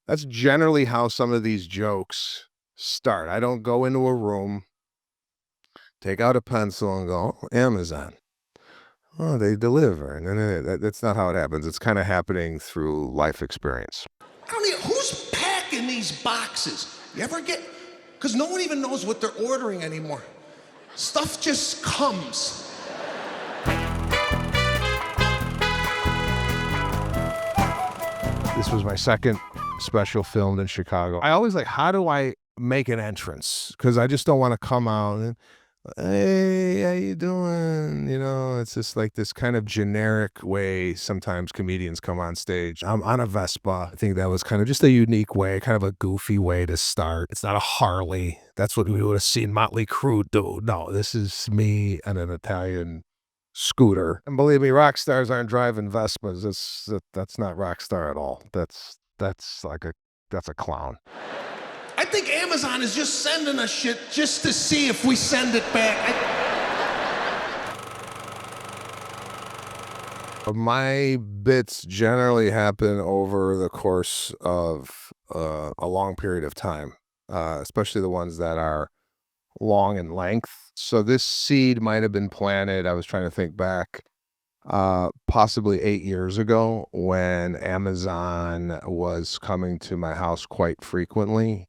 That's generally how some of these jokes start. I don't go into a room, take out a pencil and go, "Oh, Amazon. Oh, they deliver." And then that's not how it happens. It's kind of happening through life experience. I mean, who's packing these boxes? You ever get, because no one even knows what they're ordering anymore. Stuff just comes. This was my second special filmed in Chicago. I always like, how do I make an entrance? Because I just don't want to come out and, hey, how you doing? It's just like this kind of generic way sometimes comedians come on stage. I'm on a Vespa. I think that was kind of just a unique way, kind of a goofy way to start. It's not a Harley. That's what we would have seen Motley Crue do. No, this is me on an Italian scooter. And believe me, rock stars aren't driving Vespas. That's not rock star at all. That's a clown. I think Amazon is just sending us shit just to see if we send it back. My bits generally happen over the course of a long period of time, especially the ones that are long in length. So this seed might have been planted. I was trying to think back, possibly 8 years ago when Amazon was coming to my house quite frequently,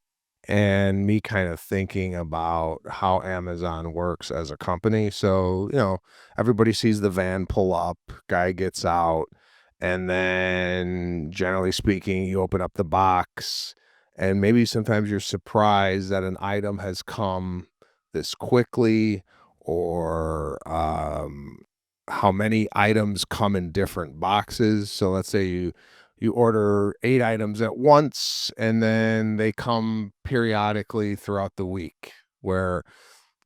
and me kind of thinking about how Amazon works as a company. So, everybody sees the van pull up, guy gets out, and then generally speaking, you open up the box, and maybe sometimes you're surprised that an item has come this quickly, or how many items come in different boxes. So let's say you order 8 items at once, and then they come periodically throughout the week, where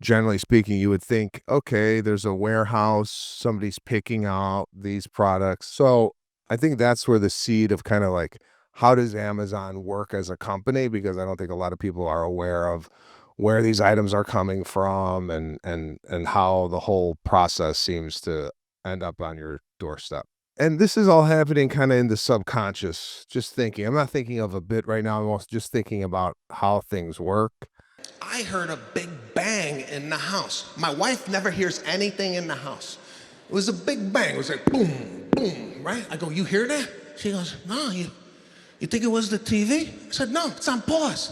generally speaking, you would think, okay, there's a warehouse, somebody's picking out these products. So I think that's where the seed of kind of like, how does Amazon work as a company? Because I don't think a lot of people are aware of where these items are coming from, and how the whole process seems to end up on your doorstep. And this is all happening kind of in the subconscious, just thinking. I'm not thinking of a bit right now. I'm also just thinking about how things work. I heard a big bang in the house. My wife never hears anything in the house. It was a big bang. It was like boom, boom, right? I go, you hear that? She goes, no, you think it was the TV? I said, no, it's on pause.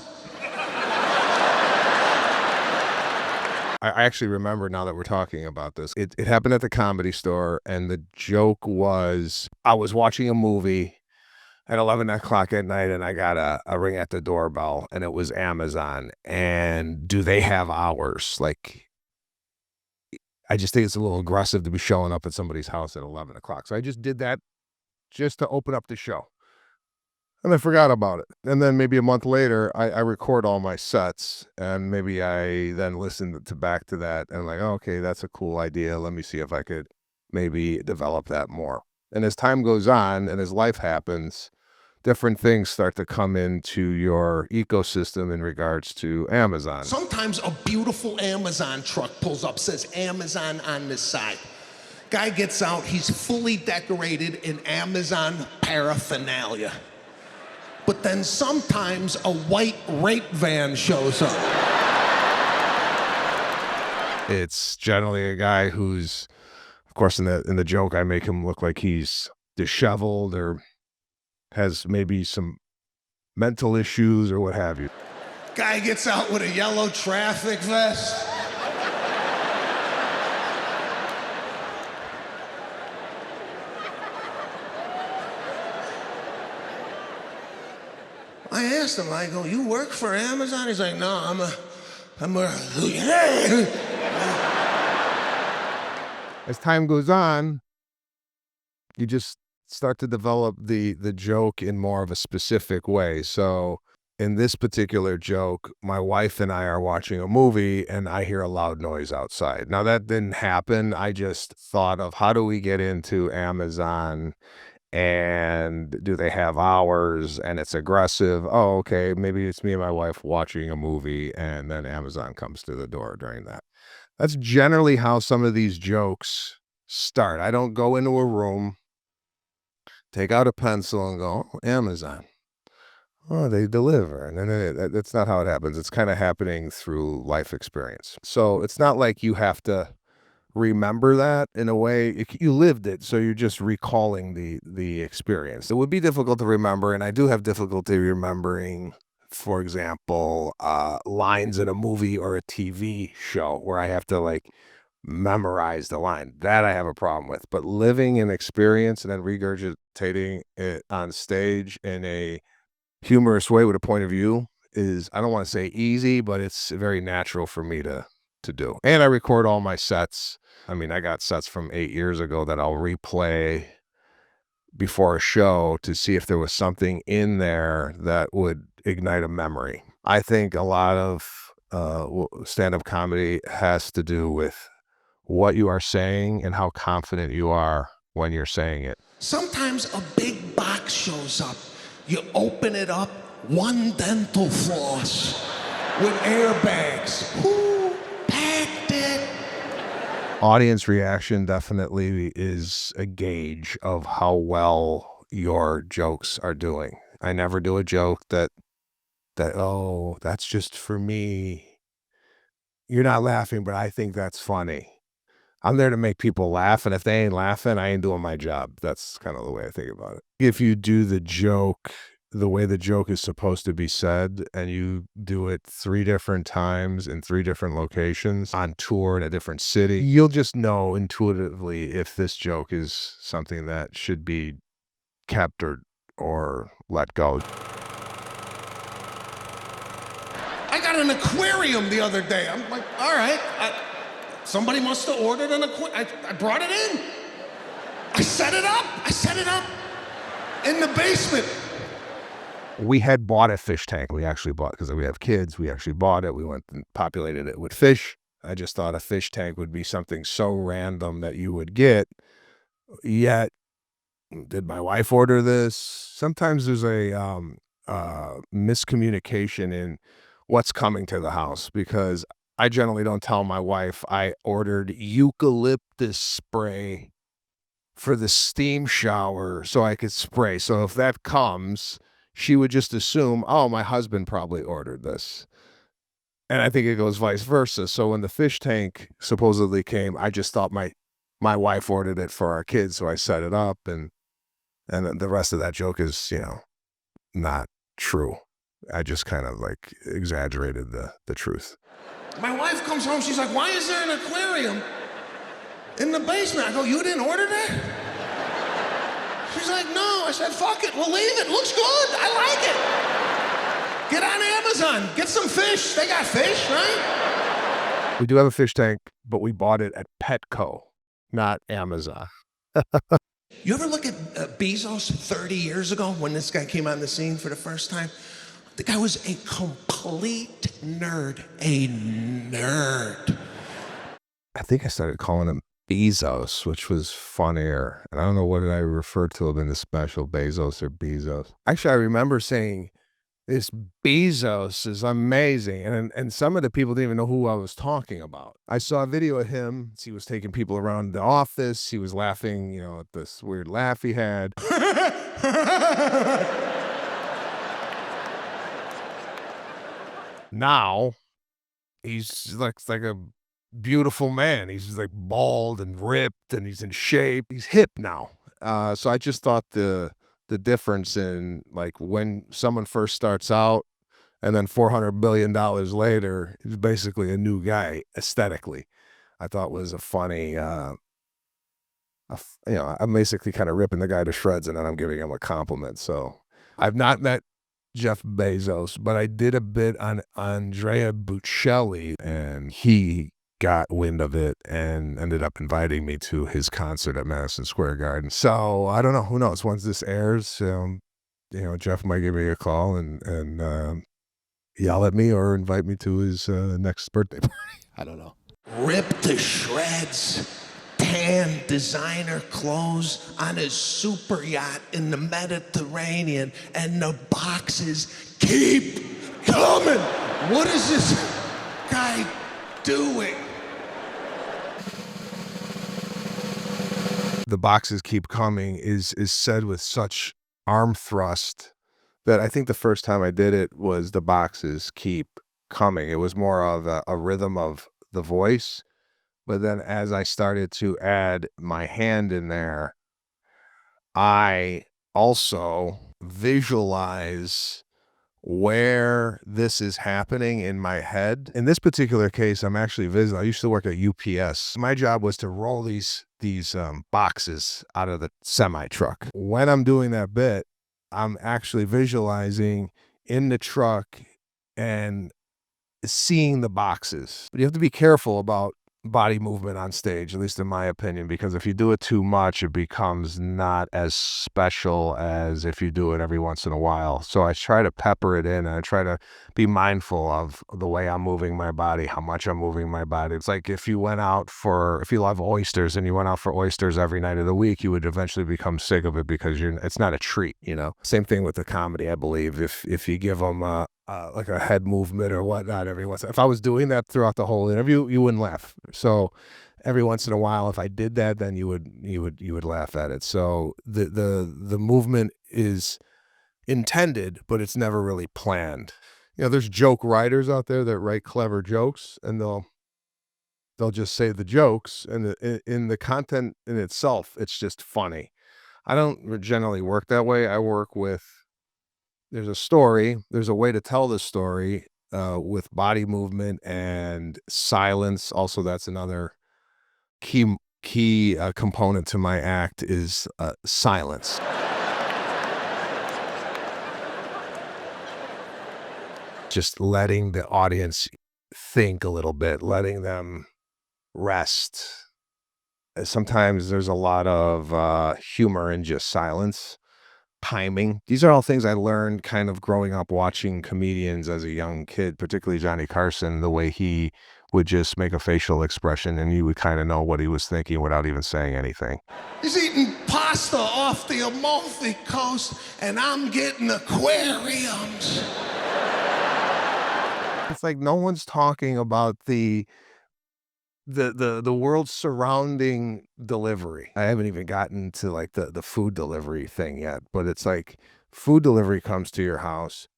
I actually remember now that we're talking about this. It happened at the Comedy Store, and the joke was I was watching a movie at 11 o'clock at night, and I got a ring at the doorbell, and it was Amazon. And do they have hours? Like, I just think it's a little aggressive to be showing up at somebody's house at 11 o'clock. So I just did that just to open up the show. And I forgot about it. And then maybe a month later, I record all my sets, and maybe I then listen to back to that and like, oh, okay, that's a cool idea. Let me see if I could maybe develop that more. And as time goes on and as life happens, different things start to come into your ecosystem in regards to Amazon. Sometimes a beautiful Amazon truck pulls up, says Amazon on this side. Guy gets out, he's fully decorated in Amazon paraphernalia. But then sometimes a white rape van shows up. It's generally a guy who's, of course, in the joke, I make him look like he's disheveled or has maybe some mental issues or what have you. Guy gets out with a yellow traffic vest. I asked him, I go, you work for Amazon? He's like, no, I'm a As time goes on, you just start to develop the joke in more of a specific way. So in this particular joke, my wife and I are watching a movie, and I hear a loud noise outside. Now that didn't happen. I just thought of, how do we get into Amazon, and do they have hours, and it's aggressive. Oh, okay, maybe it's me and my wife watching a movie, and then Amazon comes to the door during that. That's generally how some of these jokes start. I don't go into a room, take out a pencil and go, "Oh, Amazon. oh, they deliver. And then that's not how it happens. It's kind of happening through life experience. So it's not like you have to remember that in a way. You lived it, so you're just recalling the experience. It would be difficult to remember, and I do have difficulty remembering, for example, lines in a movie or a TV show where I have to like memorize the line. That I have a problem with. But living an experience and then regurgitating it on stage in a humorous way with a point of view is, I don't want to say easy, but it's very natural for me to do. And I record all my sets. I mean, I got sets from 8 years ago that I'll replay before a show to see if there was something in there that would ignite a memory. I think a lot of stand-up comedy has to do with what you are saying and how confident you are when you're saying it. Sometimes a big box shows up. You open it up, one dental floss with airbags. Who packed it? Audience reaction definitely is a gauge of how well your jokes are doing. I never do a joke oh, that's just for me. You're not laughing, but I think that's funny. I'm there to make people laugh, and if they ain't laughing, I ain't doing my job. That's kind of the way I think about it. If you do the joke the way the joke is supposed to be said, and you do it 3 different times in 3 different locations on tour in a different city, you'll just know intuitively if this joke is something that should be kept or let go. I got an aquarium the other day. I'm like, all right, somebody must have ordered an aquarium. I brought it in. I set it up. I set it up in the basement. We had bought a fish tank. We actually bought, because we have kids, we actually bought it. We went and populated it with fish. I just thought a fish tank would be something so random that you would get. Yet, did my wife order this? Sometimes there's a miscommunication in what's coming to the house, because I generally don't tell my wife I ordered eucalyptus spray for the steam shower so I could spray. So if that comes, she would just assume, oh, my husband probably ordered this. And I think it goes vice versa. So when the fish tank supposedly came, I just thought my wife ordered it for our kids, so I set it up, and then the rest of that joke is, not true. I just kind of like exaggerated the truth. My wife comes home. She's like, why is there an aquarium in the basement? I go, you didn't order that? She's like, no. I said, fuck it. We'll leave it. Looks good. I like it. Get on Amazon. Get some fish. They got fish, right? We do have a fish tank, but we bought it at Petco, not Amazon. You ever look at Bezos 30 years ago when this guy came on the scene for the first time? The guy was a complete nerd. A nerd. I think I started calling him Bezos, which was funnier. And I don't know what did I refer to him in the special, Bezos or Bezos. Actually, I remember saying, this Bezos is amazing. And some of the people didn't even know who I was talking about. I saw a video of him. He was taking people around the office. He was laughing, at this weird laugh he had. Now, he's like a beautiful man. He's just like bald and ripped, and he's in shape. He's hip now. So I just thought the difference in like when someone first starts out and then $400 billion later, he's basically a new guy aesthetically. I thought was a funny. I'm basically kind of ripping the guy to shreds, and then I'm giving him a compliment. So I've not met Jeff Bezos, but I did a bit on Andrea Bocelli, and he got wind of it and ended up inviting me to his concert at Madison Square Garden. So I don't know. Who knows? Once this airs, Jeff might give me a call and yell at me or invite me to his next birthday party. I don't know. Ripped to shreds. Tan designer clothes on his super yacht in the Mediterranean, and the boxes keep coming. What is this guy doing? The boxes keep coming is said with such arm thrust that I think the first time I did it was the boxes keep coming. It was more of a rhythm of the voice, but then as I started to add my hand in there, I also visualize where this is happening in my head. In this particular case, I'm actually visiting. I used to work at UPS. My job was to roll these boxes out of the semi truck. When I'm doing that bit, I'm actually visualizing in the truck and seeing the boxes. But you have to be careful about body movement on stage, at least in my opinion, because if you do it too much, it becomes not as special as if you do it every once in a while. So I try to pepper it in and I try to be mindful of the way I'm moving my body, how much I'm moving my body. It's like if you if you love oysters and you went out for oysters every night of the week, you would eventually become sick of it because it's not a treat, you know? Same thing with the comedy, I believe. If you give them like a head movement or whatnot every once. If I was doing that throughout the whole interview, you wouldn't laugh. So every once in a while, if I did that, then you would laugh at it. So the movement is intended, but it's never really planned. You know, there's joke writers out there that write clever jokes, and they'll just say the jokes, and in the content in itself, it's just funny. I don't generally work that way. I work with there's a story, there's a way to tell the story, with body movement and silence. Also, that's another key component to my act is, silence. Just letting the audience think a little bit, letting them rest. Sometimes there's a lot of, humor in just silence. Timing. These are all things I learned kind of growing up watching comedians as a young kid, particularly Johnny Carson, the way he would just make a facial expression and you would kind of know what he was thinking without even saying anything. He's eating pasta off the Amalfi Coast, and I'm getting aquariums. It's like no one's talking about the world surrounding delivery. I haven't even gotten to like the food delivery thing yet, but it's like food delivery comes to your house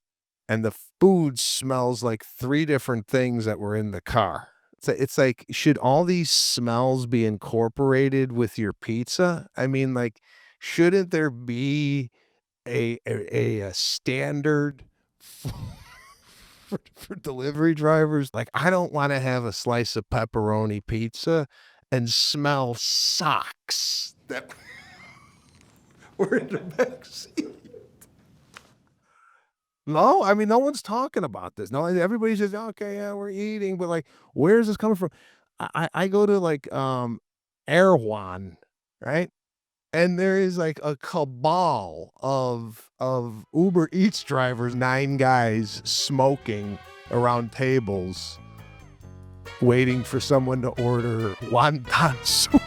and the food smells like 3 different things that were in the car. It's like, should all these smells be incorporated with your pizza? I mean, like, shouldn't there be a standard for delivery drivers? Like, I don't wanna have a slice of pepperoni pizza and smell socks that were in the back seat. No, I mean, no one's talking about this. No, everybody's just, "Okay, yeah, we're eating," but, like, where is this coming from? I go to, like, Erewhon, right? And there is, like, a cabal of Uber Eats drivers, 9 guys smoking around tables, waiting for someone to order wonton soup.